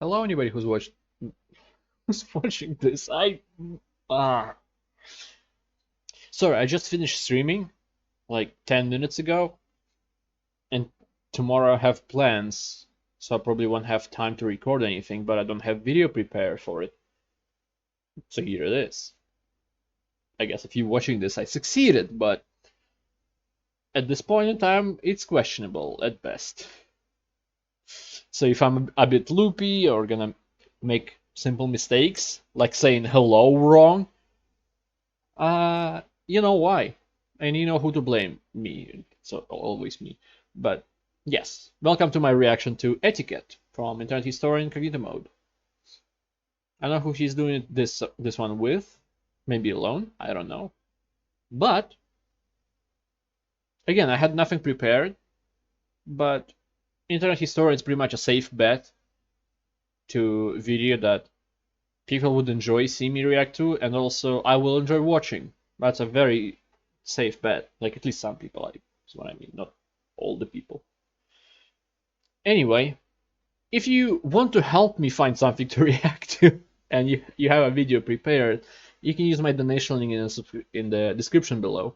Hello, anybody who's watching this. Ah, sorry, I just finished streaming like 10 minutes ago, and tomorrow I have plans, so I probably won't have time to record anything, but I don't have video prepared for it. So here it is. I guess if you're watching this, I succeeded, but at this point in time, it's questionable at best. So if I'm a bit loopy or gonna make simple mistakes, like saying hello wrong, you know why, and you know who to blame. Me, so always me. But yes, welcome to my reaction to Etiquette from Internet Historian Incognito Mode. I don't know who he's doing this one with, maybe alone. I don't know. But again, I had nothing prepared. But Internet Historian is pretty much a safe bet to video that people would enjoy seeing me react to, and also I will enjoy watching. That's a very safe bet. Like at least some people, like is what I mean, not all the people. Anyway, if you want to help me find something to react to, and you have a video prepared, you can use my donation link in the description below,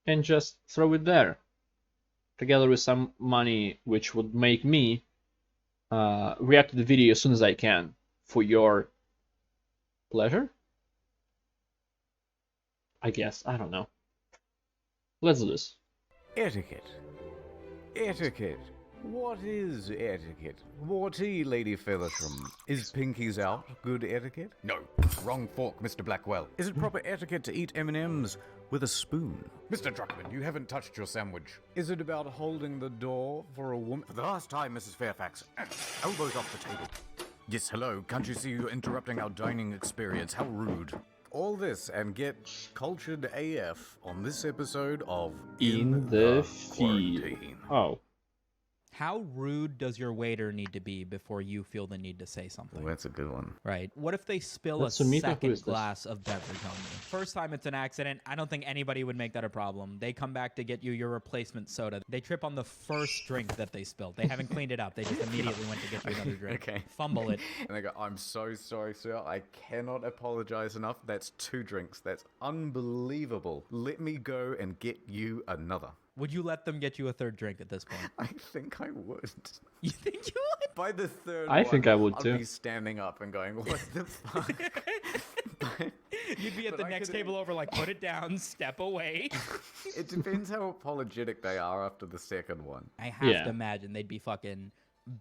and just throw it there, together with some money, which would make me react to the video as soon as I can, for your pleasure, I guess. I don't know. Let's do this. Etiquette. Etiquette. What is etiquette? Morty, Lady Feathersham. Is pinkies out good etiquette? No. Wrong fork, Mr. Blackwell. Is it proper etiquette to eat M&Ms with a spoon? Mr. Druckmann, you haven't touched your sandwich. Is it about holding the door for a woman? For the last time, Mrs. Fairfax. Elbows off the table. Yes, hello. Can't you see you're interrupting our dining experience? How rude. All this and get cultured AF on this episode of In the Field. Quarantine. Oh. How rude does your waiter need to be before you feel the need to say something? Oh, that's a good one. Right. What if they spill That's a Sumita. Who second is this? glass of beverage on you? First time it's an accident, I don't think anybody would make that a problem. They come back to get you your replacement soda. They trip on the first drink that they spilled. They haven't cleaned it up. They just immediately went to get you another drink. Okay. Fumble it. And they go, I'm so sorry, sir. I cannot apologize enough. That's 2 drinks. That's unbelievable. Let me go and get you another. Would you let them get you a third drink at this point? I think I would. You think you would? By the third I one, think I would I'd too. be standing up and going, what the fuck? But You'd be at But the I next could- table over like, put it down, step away. it depends how apologetic they are after the second one. I have Yeah. to imagine they'd be fucking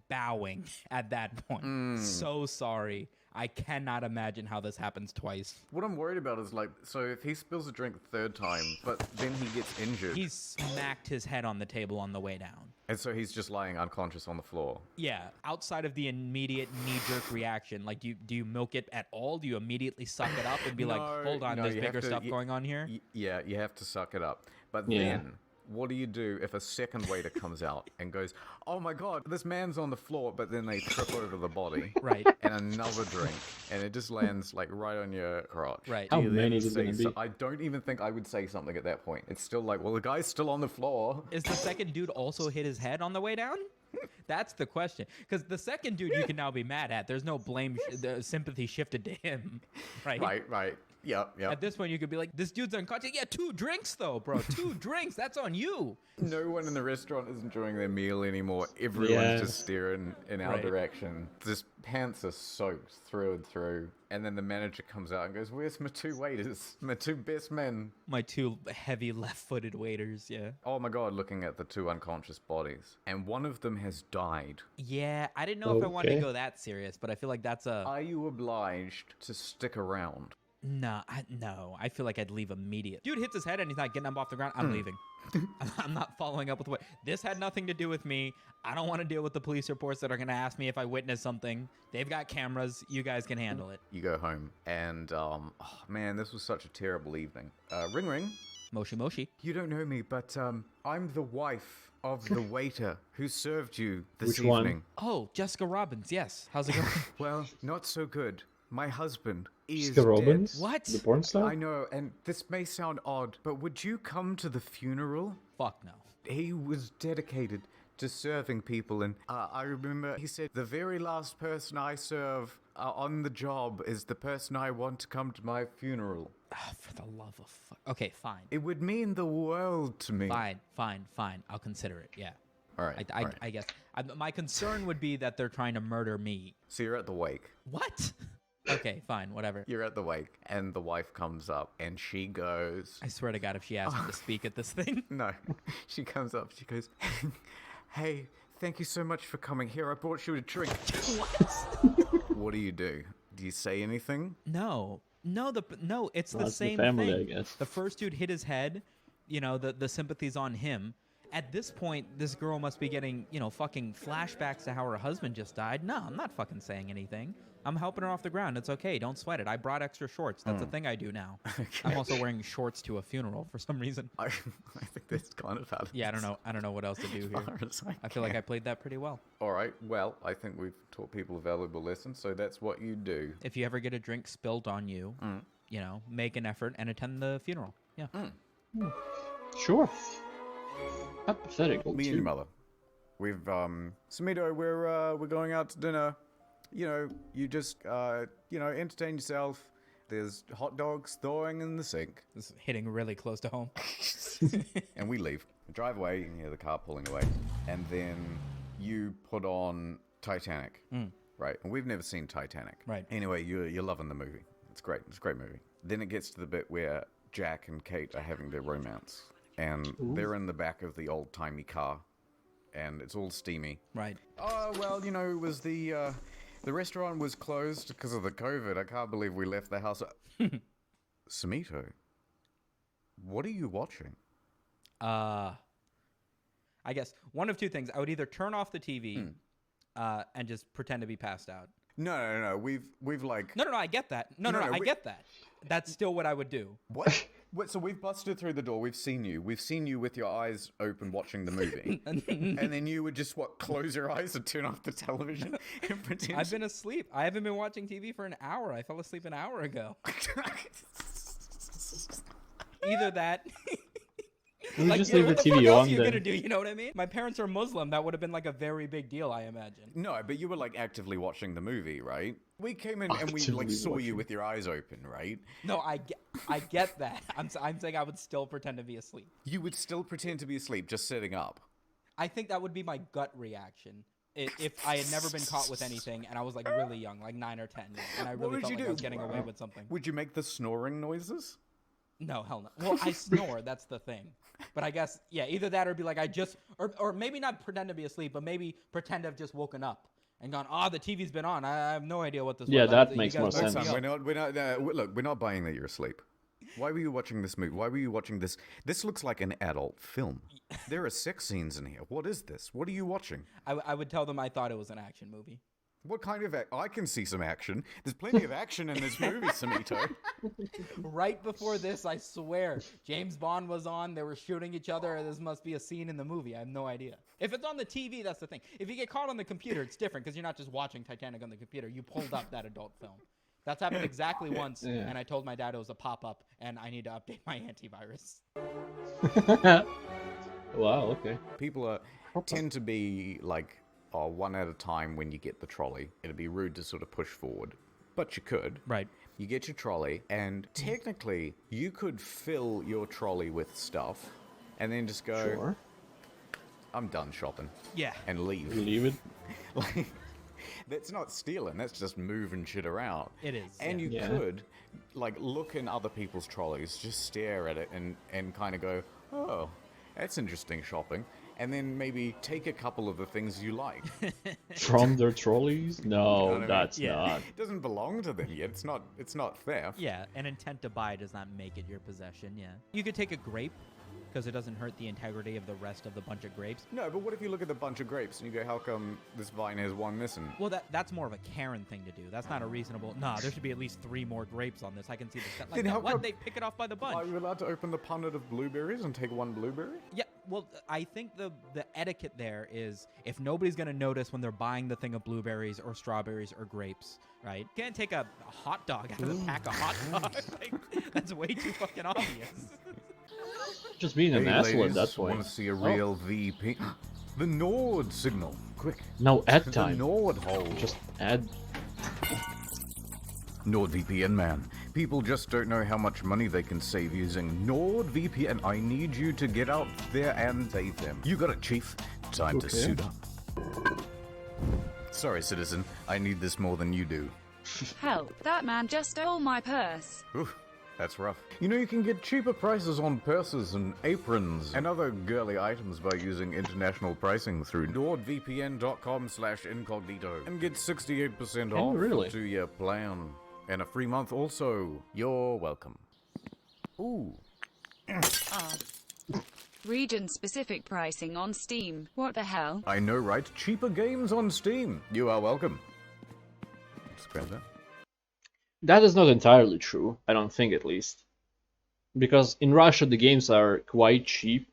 bowing at that point. So sorry. I cannot imagine how this happens twice. What I'm worried about is like, so if he spills a drink the third time, but then he gets injured, He smacked his head on the table on the way down. and so he's just lying unconscious on the floor. Yeah, outside of the immediate knee-jerk reaction, like, do you milk it at all? Do you immediately suck it up and be like, hold on, there's you have bigger to- stuff going on here? Yeah, you have to suck it up. But Yeah. then, what do you do if a second waiter comes out and goes, oh my god, this man's on the floor, but then they trip over the body? Right. And another drink, and it just lands like right on your crotch. Right. How Do you then many is it say gonna be? I don't even think I would say something at that point. It's still like, well, the guy's still on the floor. Is the second dude also hit his head on the way down? That's the question. Because the second dude you can now be mad at. There's no blame, the sympathy shifted to him. Right? Right. Yep. At this point, you could be like, this dude's unconscious. Yeah, 2 drinks, though, bro. 2 drinks. That's on you. No one in the restaurant is enjoying their meal anymore. Everyone's Yeah. just staring in our Right. direction. His pants are soaked through and through. And then the manager comes out and goes, where's my 2 waiters? My 2 best men. My 2 heavy left-footed waiters, yeah. Oh my god, looking at the 2 unconscious bodies. And one of them has died. Yeah, I didn't know if I wanted to Okay. go that serious, but I feel like that's a... Are you obliged to stick around? No, I feel like I'd leave immediate. Dude hits his head and he's not getting up off the ground. I'm leaving. I'm not following up with what. This had nothing to do with me. I don't want to deal with the police reports that are going to ask me if I witnessed something. They've got cameras. You guys can handle it. You go home. And, oh man, this was such a terrible evening. Ring ring. Moshi Moshi. You don't know me, but I'm the wife of the waiter who served you this Which one? evening. Oh, Jessica Robbins. Yes. How's it going? Well, not so good. My husband is Jessica Robbins? dead. What? The porn star? I know, and this may sound odd, but would you come to the funeral? Fuck no. He was dedicated just serving people. And I remember he said, the very last person I serve on the job is the person I want to come to my funeral. Ah, for the love of fuck. Okay, fine. It would mean the world to me. Fine. I'll consider it. Yeah. All right. I guess. My concern would be that they're trying to murder me. So you're at the wake. What? Okay, fine, whatever. You're at the wake, and the wife comes up, and she goes... I swear to God, if she asked me to speak at this thing. No. She comes up, she goes, hey, thank you so much for coming here. I brought you a drink. What? What do? Do you say anything? No, it's Well, the that's the same family, thing. I guess. The first dude hit his head. You know, the sympathy's on him. At this point, this girl must be getting, fucking flashbacks to how her husband just died. No, I'm not fucking saying anything. I'm helping her off the ground. It's okay. Don't sweat it. I brought extra shorts. That's a thing I do now. Okay. I'm also wearing shorts to a funeral for some reason. I think that's kind of how it Yeah, is. I don't know what else to do As here. far as I feel like I played that pretty well. All right, well, I think we've taught people a valuable lesson, so that's what you do. If you ever get a drink spilled on you, make an effort and attend the funeral. Yeah. Sure. Hypothetical, Me and too. your mother. We've, Samito, we're going out to dinner. You just, entertain yourself. There's hot dogs thawing in the sink. This is hitting really close to home. And we leave. We drive away, you can hear the car pulling away. And then you put on Titanic. Right? And we've never seen Titanic. Right. Anyway, you're loving the movie. It's great. It's a great movie. Then it gets to the bit where Jack and Kate are having their romance. And they're in the back of the old-timey car. And it's all steamy. Right. Oh, well, it was the restaurant was closed because of the COVID. I can't believe we left the house. Samito, what are you watching? I guess one of two things. I would either turn off the TV and just pretend to be passed out. No. We've like... No, I get that. No, I get that. That's still what I would do. What? So we've busted through the door. We've seen you. We've seen you with your eyes open watching the movie. And then you would just, close your eyes and turn off the television and pretend... I've been asleep. I haven't been watching TV for an hour. I fell asleep an hour ago. Either that... You just leave the what the fuck TV else on are you then. gonna do? You know what I mean? My parents are Muslim. That would have been like a very big deal, I imagine. No, but you were actively watching the movie, right? We came in and we Actively saw you watching. with your eyes open, right? No, I get that. I'm saying I would still pretend to be asleep. You would still pretend to be asleep, just sitting up. I think that would be my gut reaction if I had never been caught with anything and I was really young, 9 or 10, and I What really would felt you like do? I was getting away with something. Would you make the snoring noises? No, hell no. Well, I snore. That's the thing. But I guess, yeah, either that or be or maybe not pretend to be asleep, but maybe pretend to have just woken up and gone, the TV's been on. I have no idea what this Yeah, was. that You makes guys more woke me sense. up. Look, we're not buying that you're asleep. Why were you watching this movie? Why were you watching this? This looks like an adult film. There are sex scenes in here. What is this? What are you watching? I would tell them I thought it was an action movie. What kind of I can see some action. There's plenty of action in this movie, Samito. Right before this, I swear, James Bond was on. They were shooting each other. This must be a scene in the movie. I have no idea. If it's on the TV, that's the thing. If you get caught on the computer, it's different because you're not just watching Titanic on the computer. You pulled up that adult film. That's happened exactly once, and I told my dad it was a pop-up, and I need to update my antivirus. Wow, okay. People tend to be one at a time when you get the trolley. It'd be rude to sort of push forward, but you could. Right. You get your trolley, and technically, you could fill your trolley with stuff, and then just go, Sure. I'm done shopping. Yeah. And leave. Leave it. That's not stealing, that's just moving shit around. It is, And yeah. you Yeah. could, look in other people's trolleys, just stare at it and kind of go, oh, that's interesting shopping. And then maybe take a couple of the things you like. From their trolleys? No, You know what I mean? that's Yeah. not. It doesn't belong to them yet. It's not theft. Yeah, an intent to buy does not make it your possession, yeah. You could take a grape, because it doesn't hurt the integrity of the rest of the bunch of grapes. No, but what if you look at the bunch of grapes and you go, how come this vine has one missing? Well, that's more of a Karen thing to do. That's not a reasonable... Nah, there should be at least 3 more grapes on this. I can see this. Then how What? come- They pick it off by the bunch. Are you allowed to open the punnet of blueberries and take one blueberry? Yeah, well, I think the etiquette there is if nobody's going to notice when they're buying the thing of blueberries or strawberries or grapes, right? You can't take a hot dog out of a pack of hot dogs. That's way too fucking obvious. Just being an asshole at that want point. to see a real VP? The Nord signal. Quick. No ad The time. Nord hole. Just add. NordVPN, man. People just don't know how much money they can save using NordVPN. I need you to get out there and save them. You got it, Chief. Time to Okay. suit up. Sorry, citizen. I need this more than you do. Help, that man just stole my purse. Oof, that's rough. You know, you can get cheaper prices on purses and aprons and other girly items by using international pricing through nordvpn.com/incognito and get 68% Oh, off really? a 2-year plan. And a free month also. You're welcome. Ooh. Region-specific pricing on Steam. What the hell? I know, right? Cheaper games on Steam. You are welcome. Just grab that. That is not entirely true, I don't think at least. Because in Russia the games are quite cheap.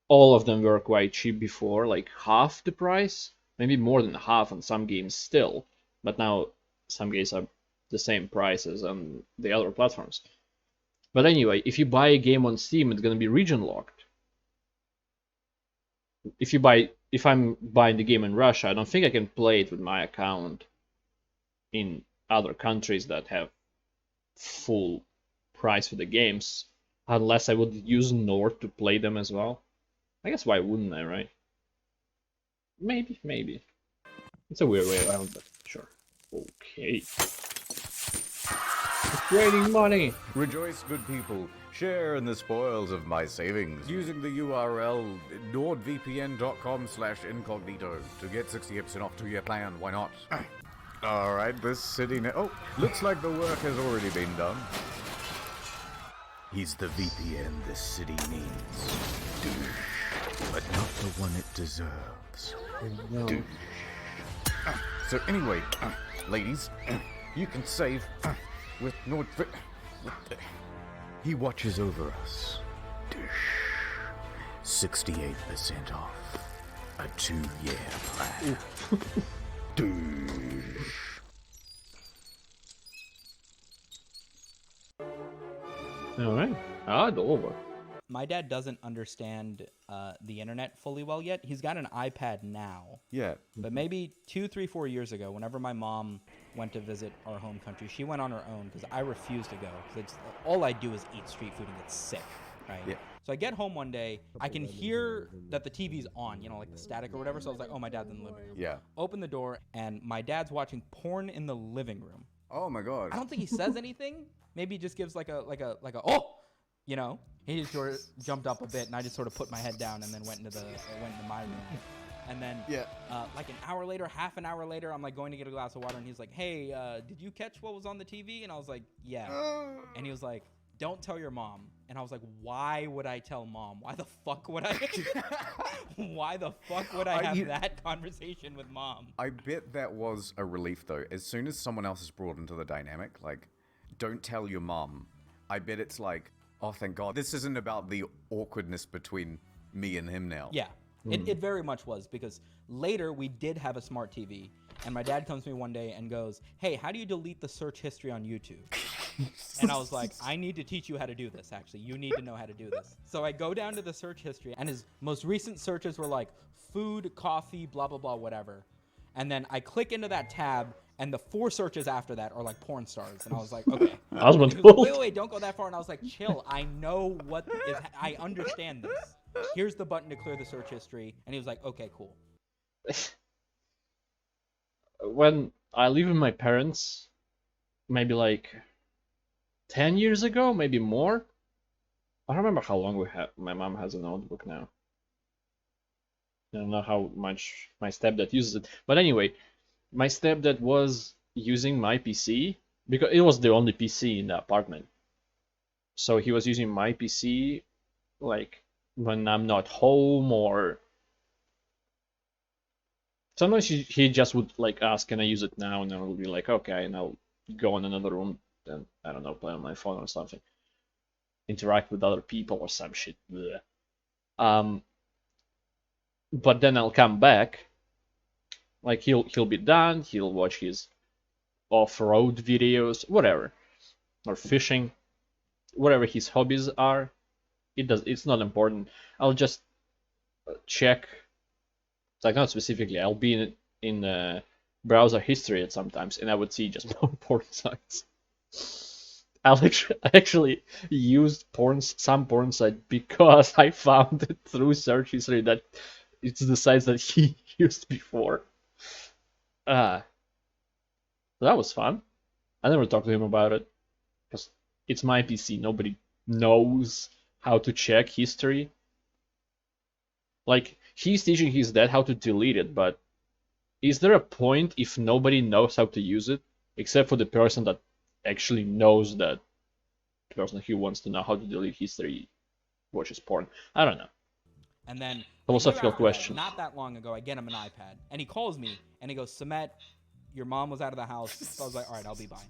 All of them were quite cheap before, like half the price, maybe more than half on some games still. But now some games are the same price as on the other platforms. But anyway, if you buy a game on Steam, it's gonna be region locked. If I'm buying the game in Russia, I don't think I can play it with my account in other countries that have full price for the games, unless I would use Nord to play them as well. I guess why wouldn't I, right? Maybe. It's a weird way around, but sure. Okay. It's raining money! Rejoice, good people. Share in the spoils of my savings using the URL nordvpn.com/incognito to get 60% off 2-year plan. Why not? Alright, this city oh, looks like the work has already been done. He's the VPN this city needs. But not the one it deserves. No. So anyway, ladies, you can save with Nord. He watches over us. 68% off a 2-year plan. Alright. Over. My dad doesn't understand the internet fully well yet. He's got an iPad now. Yeah. But maybe 2, 3, 4 years ago, whenever my mom went to visit our home country, she went on her own because I refused to go. Because all I do is eat street food and get sick, right? Yeah. So I get home one day, I can hear that the TV's on, you know, like the static or whatever. So I was like, oh, my dad's in the living room. Yeah. Open the door, and my dad's watching porn in the living room. Oh my god. I don't think he says anything. Maybe he just gives like a oh, you know. He just sort of jumped up a bit, and I just sort of put my head down and then went into my room. And then, like an hour later, half an hour later, I'm like going to get a glass of water, and he's like, "Hey, did you catch what was on the TV?" And I was like, "Yeah." And he was like, "Don't tell your mom." And I was like, "Why would I tell mom? Why the fuck would I? Why the fuck would I have that conversation with mom?" I bet that was a relief though. As soon as someone else is brought into the dynamic, like, don't tell your mom. I bet it's like, oh, thank God. This isn't about the awkwardness between me and him now. Yeah, it very much was, because later we did have a smart TV, and my dad comes to me one day and goes, "Hey, how do you delete the search history on YouTube?" And I was like, "I need to teach you how to do this, actually. You need to know how to do this." So I go down to the search history, and his most recent searches were like food, coffee, blah, blah, blah, whatever. And then I click into that tab, and the 4 searches after that are like porn stars. And I was like, okay. Husband He was like, pulled. wait, don't go that far. And I was like, chill. I know what is, I understand this. Here's the button to clear the search history. And he was like, okay, cool. When I live with my parents, maybe like 10 years ago, maybe more. I don't remember how long we had. My mom has a notebook now. I don't know how much my stepdad uses it. But anyway, my stepdad was using my PC because it was the only PC in the apartment. So he was using my PC like when I'm not home, or sometimes he just would like ask, "Can I use it now?" And I would be like, "Okay," and I'll go in another room and I don't know, play on my phone or something, interact with other people or some shit. Bleh. But then I'll come back. Like he'll be done. He'll watch his off-road videos, whatever, or fishing, whatever his hobbies are. It's not important. I'll just check, like not specifically, I'll be in browser history at sometimes, and I would see just porn sites. I actually used some porn site because I found it through search history that it's the sites that he used before. That was fun. I never talked to him about it because it's my PC. Nobody knows how to check history. Like, he's teaching his dad how to delete it, but is there a point if nobody knows how to use it, except for the person that actually knows that the person who wants to know how to delete history watches porn? I don't know. And then Philosophical question. Not that long ago, I get him an iPad, and he calls me, and he goes, Samet, your mom was out of the house. So I was like, all right, I'll be by.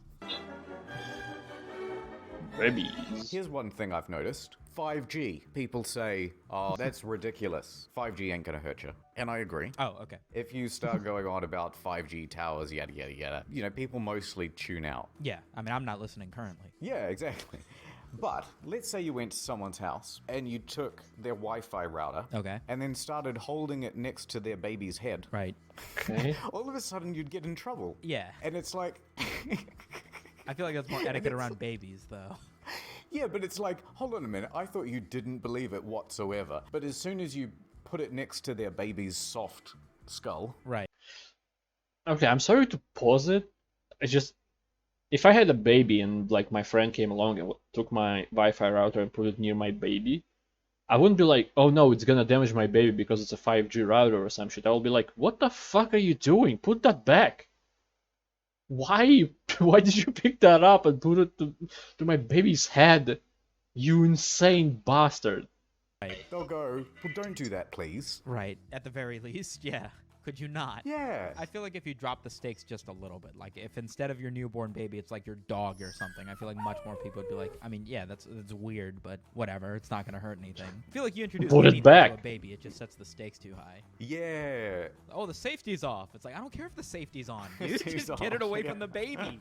Rabies. Here's one thing I've noticed. 5G. People say, oh, that's ridiculous. 5G ain't gonna hurt you. And I agree. Oh, okay. If you start going on about 5G towers, yada, yada, yada, you know, people mostly tune out. Yeah, I mean, I'm not listening currently. Yeah, exactly. But let's say you went to someone's house and you took their Wi-Fi router Okay. and then started holding it next to their baby's head. Right. Okay. All of a sudden you'd get in trouble. Yeah. And it's like... I feel like that's more etiquette around babies, though. Yeah, but it's like, hold on a minute, I thought you didn't believe it whatsoever. But as soon as you put it next to their baby's soft skull... Right. Okay, I'm sorry to pause it. I just, if I had a baby and like my friend came along and took my Wi-Fi router and put it near my baby, I wouldn't be like, oh no, it's gonna damage my baby because it's a 5G router or some shit. I will be like, what the fuck are you doing? Put that back. Why did you pick that up and put it to my baby's head? You insane bastard. Right. They'll go, well, don't do that, please. Right. At the very least, yeah. Could you not? Yeah. I feel like if you drop the stakes just a little bit, like if instead of your newborn baby, it's like your dog or something, I feel like much more people would be like, I mean, yeah, that's weird, but whatever. It's not going to hurt anything. I feel like you introduce Put it anything back. to a baby, it just sets the stakes too high. Yeah. Oh, the safety's off. It's like, I don't care if the safety's on. Dude. Safety's Just get it off, away yeah. from the baby.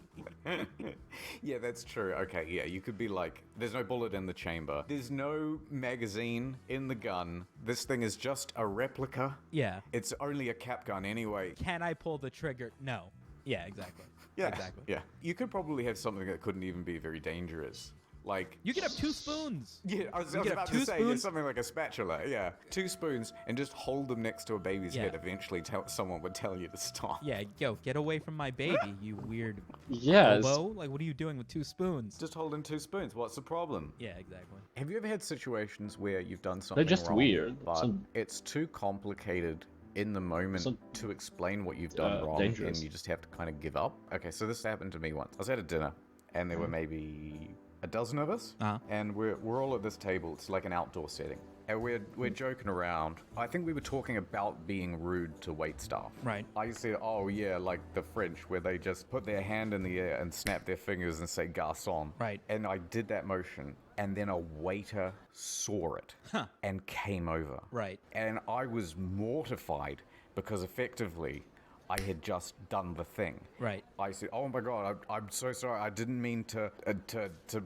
Yeah, that's true. Okay, yeah, you could be like, there's no bullet in the chamber. There's no magazine in the gun. This thing is just a replica. Yeah. It's only a cap gun anyway. Can I pull the trigger? No. Yeah, exactly. Yeah, Exactly. Yeah. You could probably have something that couldn't even be very dangerous. Like... You could have 2 spoons. Yeah, I was You could have about 2 to say, spoons. something like a spatula, yeah. 2 spoons, and just hold them next to a baby's Yeah. head. Eventually someone would tell you to stop. Yeah, yo, get away from my baby, you weird Yes. hobo. Like, what are you doing with 2 spoons? Just holding 2 spoons, what's the problem? Yeah, exactly. Have you ever had situations where you've done something just wrong, weird. but Some- it's too complicated in the moment Some- to explain what you've done wrong, dangerous. and you just have to kind of give up? Okay, so this happened to me once. I was at a dinner, and there were maybe a dozen of us, Uh-huh. and we're all at this table. It's like an outdoor setting, and we're joking around. I think we were talking about being rude to wait staff. Right. I said, oh yeah, like the French, where they just put their hand in the air and snap their fingers and say garçon. Right. And I did that motion, and then a waiter saw it and came over. Right. And I was mortified because effectively I had just done the thing. Right. I said, "Oh my God, I'm so sorry. I didn't mean to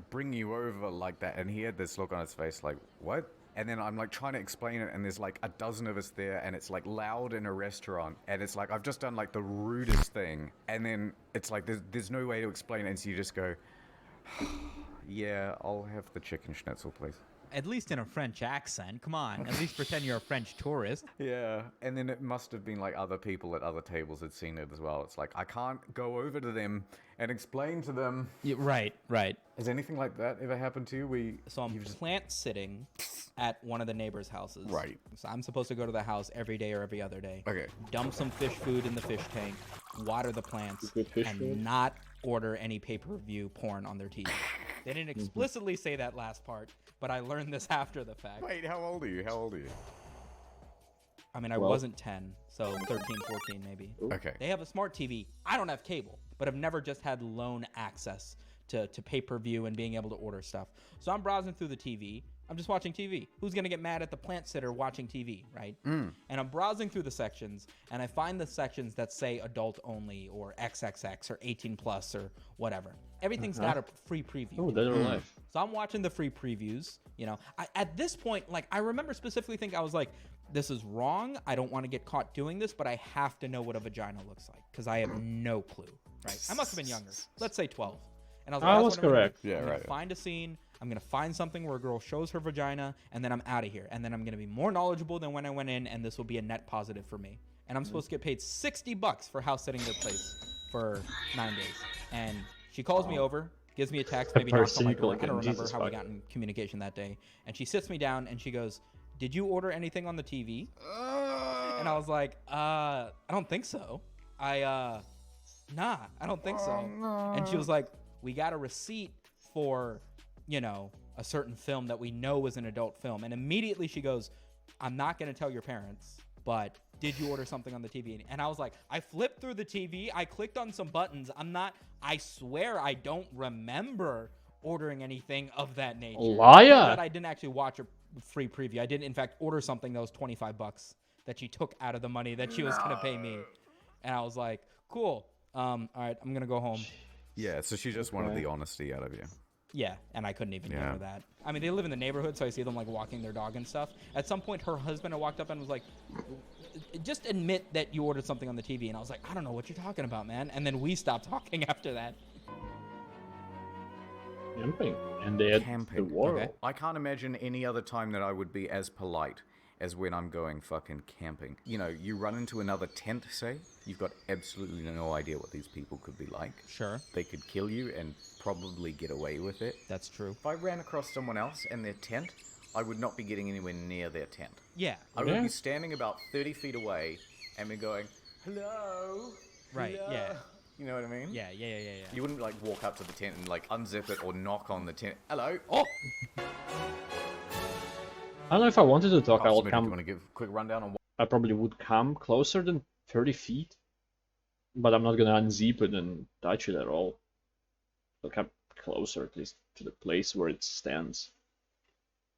bring you over like that." And he had this look on his face, like, "What?" And then I'm like trying to explain it, and there's like a dozen of us there, and it's like loud in a restaurant, and it's like I've just done like the rudest thing, and then it's like there's no way to explain it, and so you just go, "Yeah, I'll have the chicken schnitzel, please." At least in a French accent. Come on. At least pretend you're a French tourist. Yeah, and then it must have been like other people at other tables had seen it as well. It's like, I can't go over to them and explain to them. Yeah, right, right. Has anything like that ever happened to you? So I'm plant sitting at one of the neighbors' houses. Right. So I'm supposed to go to the house every day or every other day. Okay. Dump some fish food in the fish tank, water the plants, Good fish and food? not order any pay-per-view porn on their TV. They didn't explicitly say that last part, but I learned this after the fact. Wait, how old are you? How old are you? I mean, I Well- wasn't 10, so 13, 14 maybe. Okay. They have a smart TV. I don't have cable, but I've never just had lone access to pay-per-view and being able to order stuff. So I'm browsing through the TV. I'm just watching TV. Who's going to get mad at the plant sitter watching TV, right? And I'm browsing through the sections, and I find the sections that say adult only or XXX or 18 plus or whatever. Everything's got a free preview. Oh, Dead or Alive. So I'm watching the free previews, you know. At this point, like, I remember specifically thinking, I was like, this is wrong. I don't want to get caught doing this, but I have to know what a vagina looks like because I have no clue. Right? I must have been younger. Let's say 12. And I was like, I that's was what I'm gonna correct. do. Yeah, I'm gonna right. find a scene. I'm gonna find something where a girl shows her vagina, and then I'm out of here. And then I'm gonna be more knowledgeable than when I went in, and this will be a net positive for me. And I'm supposed to get paid $60 for house sitting their place for 9 days. And she calls me over, gives me a text, maybe knocks on my door. I don't remember Jesus how we fuck. got in communication that day. And she sits me down and she goes, "Did you order anything on the TV?" And I was like, I don't think so. Nah, I don't think so. And she was like, "We got a receipt for, you know, a certain film that we know is an adult film." And immediately she goes, "I'm not going to tell your parents, but did you order something on the TV?" And I was like, I flipped through the TV. I clicked on some buttons. I swear I don't remember ordering anything of that nature. Liar! That I didn't actually watch a free preview. I did, in fact, order something that was $25 that she took out of the money that she was going to pay me. And I was like, cool. All right, I'm going to go home. Yeah, so she just wanted the honesty out of you. Yeah, and I couldn't even give Yeah. her that. I mean, they live in the neighborhood, so I see them, like, walking their dog and stuff. At some point, her husband had walked up and was like, "Just admit that you ordered something on the TV." And I was like, "I don't know what you're talking about, man." And then we stopped talking after that. Camping. And they had Camping. the war. Okay. I can't imagine any other time that I would be as polite as when I'm going fucking camping. You know, you run into another tent, say, you've got absolutely no idea what these people could be like. Sure, They could kill you and probably get away with it. that's true. If I ran across someone else and their tent, I would not be getting anywhere near their tent. Yeah, I would Yeah. be standing about 30 feet away and be going, "Hello?" Right, Hello?" yeah. You know what I mean? yeah. You wouldn't like walk up to the tent and like unzip it or knock on the tent. "Hello?" Oh, I don't know if I wanted to talk. I Oh, will Smitty, do you come. want to give a quick rundown on what? I probably would come closer than 30 feet, but I'm not gonna unzip it and touch it at all. I'll come closer, at least, to the place where it stands,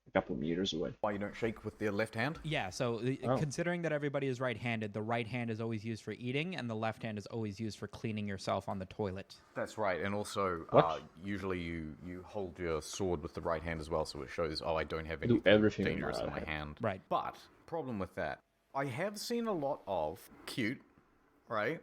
a couple meters away. Why you don't shake with your left hand? yeah. So Oh. considering that everybody is right-handed, the right hand is always used for eating, and the left hand is always used for cleaning yourself on the toilet. That's right, and also What? usually you hold your sword with the right hand as well, so it shows, oh, I don't have I do anything everything with dangerous my in my right hand. Right. But problem with that, I have seen a lot of cute, right?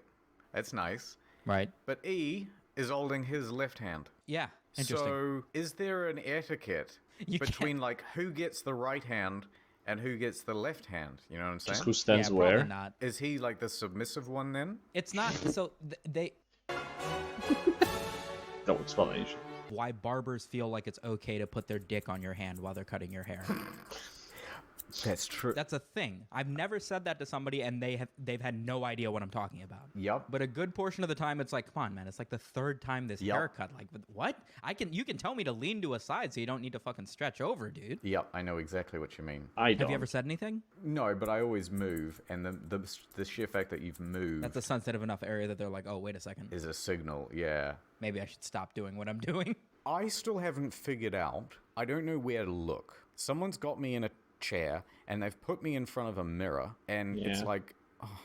That's nice. Right. But E is holding his left hand. Yeah. Interesting. So is there an etiquette You between like who gets the right hand and who gets the left hand? You know what I'm saying? Just who stands yeah, where? probably not. Is he like the submissive one then? It's not. So they. No explanation. Why barbers feel like it's okay to put their dick on your hand while they're cutting your hair. That's true. That's a thing. I've never said that to somebody, and they've had no idea what I'm talking about. Yep. But a good portion of the time, it's like, come on, man. It's like the third time this Yep. haircut. Like, what? You can tell me to lean to a side, so you don't need to fucking stretch over, dude. Yep, I know exactly what you mean. I don't. Have you ever said anything? No, but I always move, and the sheer fact that you've moved That's a sensitive enough area that they're like, oh, wait a second. is a signal. Yeah. Maybe I should stop doing what I'm doing. I still haven't figured out. I don't know where to look. Someone's got me in a chair, and they've put me in front of a mirror, and it's Yeah. like,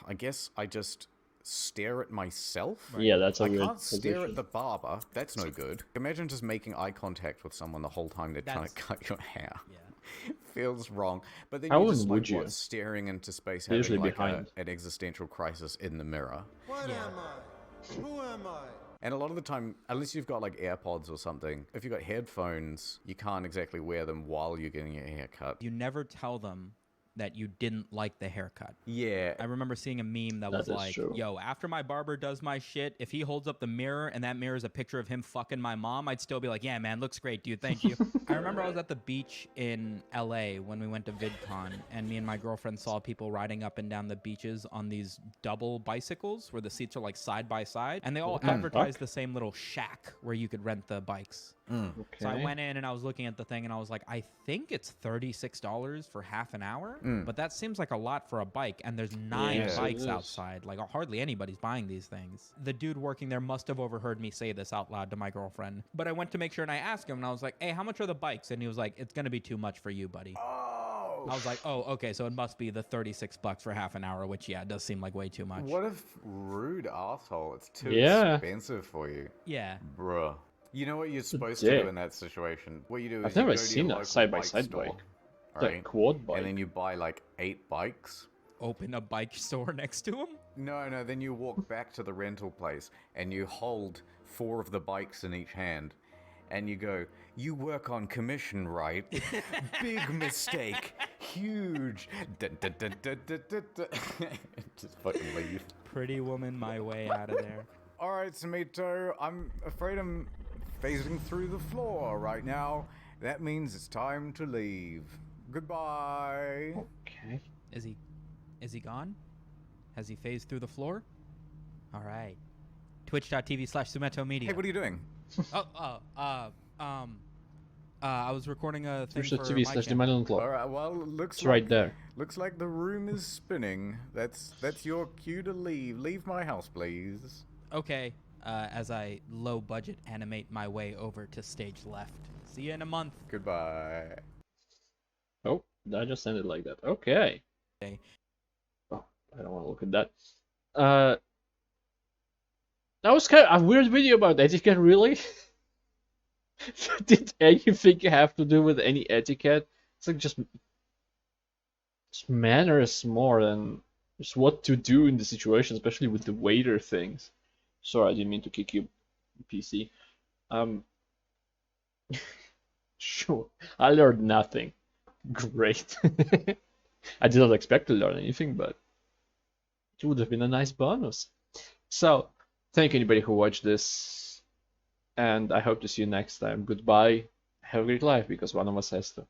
I guess I just stare at myself. Yeah, that's a I weird can't stare position. at the barber. That's no good. Imagine just making eye contact with someone the whole time they're trying to That's- cut your hair. Yeah. Feels wrong. But then How you're just would like, you? staring into space, They're having usually like behind. an existential crisis in the mirror. What Yeah. am I? Who am I? And a lot of the time, unless you've got like AirPods or something, if you've got headphones, you can't exactly wear them while you're getting your hair cut. You never tell them that you didn't like the haircut. Yeah. I remember seeing a meme that That was is like, true. yo, after my barber does my shit, if he holds up the mirror and that mirror is a picture of him fucking my mom, I'd still be like, yeah, man, looks great, dude. Thank you. I remember I was at the beach in LA when we went to VidCon, and me and my girlfriend saw people riding up and down the beaches on these double bicycles where the seats are like side by side, and they all the advertised fuck? the same little shack where you could rent the bikes. Okay. So I went in and I was looking at the thing and I was like, I think it's $36 for half an hour, but that seems like a lot for a bike. And there's 9 Yes, it bikes is. outside. Like hardly anybody's buying these things. The dude working there must have overheard me say this out loud to my girlfriend. But I went to make sure and I asked him and I was like, hey, how much are the bikes? And he was like, it's going to be too much for you, buddy. Oh. I was like, oh, okay. So it must be the $36 for half an hour, which, yeah, it does seem like way too much. What a rude asshole. It's too Yeah. expensive for you. Yeah. Bruh. You know what you're supposed dick. to do in that situation? What you do is I've you never go to seen your a local side-by-side store, bike. The right? quad bike. And then you buy like 8 bikes. Open a bike store next to him? No, then you walk back to the rental place and you hold 4 of the bikes in each hand. And you go, you work on commission, right? Big mistake. Huge. Dun, dun, dun, dun, dun, dun, dun. Just fucking leave. Pretty woman my way out of there. Alright, Samito, I'm afraid I'm phasing through the floor right now. That means it's time to leave. Goodbye. Okay. Is he gone? Has he phased through the floor? All right. Twitch.tv/Sumeto Media. Hey, what are you doing? I was recording a thing Twitch for TV my slash the channel. Melon Club. Alright, well, looks It's like right there. Looks like the room is spinning. That's your cue to leave. Leave my house, please. Okay. As I low budget animate my way over to stage left. See you in a month. Goodbye. Oh, I just ended like that. Okay. Okay. Oh, I don't want to look at that. That was kind of a weird video about etiquette, really. Did anything have to do with any etiquette? It's like just manners more than just what to do in the situation, especially with the waiter things. Sorry, I didn't mean to kick you, PC. Sure, I learned nothing. Great. I did not expect to learn anything, but it would have been a nice bonus. So, thank anybody who watched this, and I hope to see you next time. Goodbye. Have a great life, because one of us has to.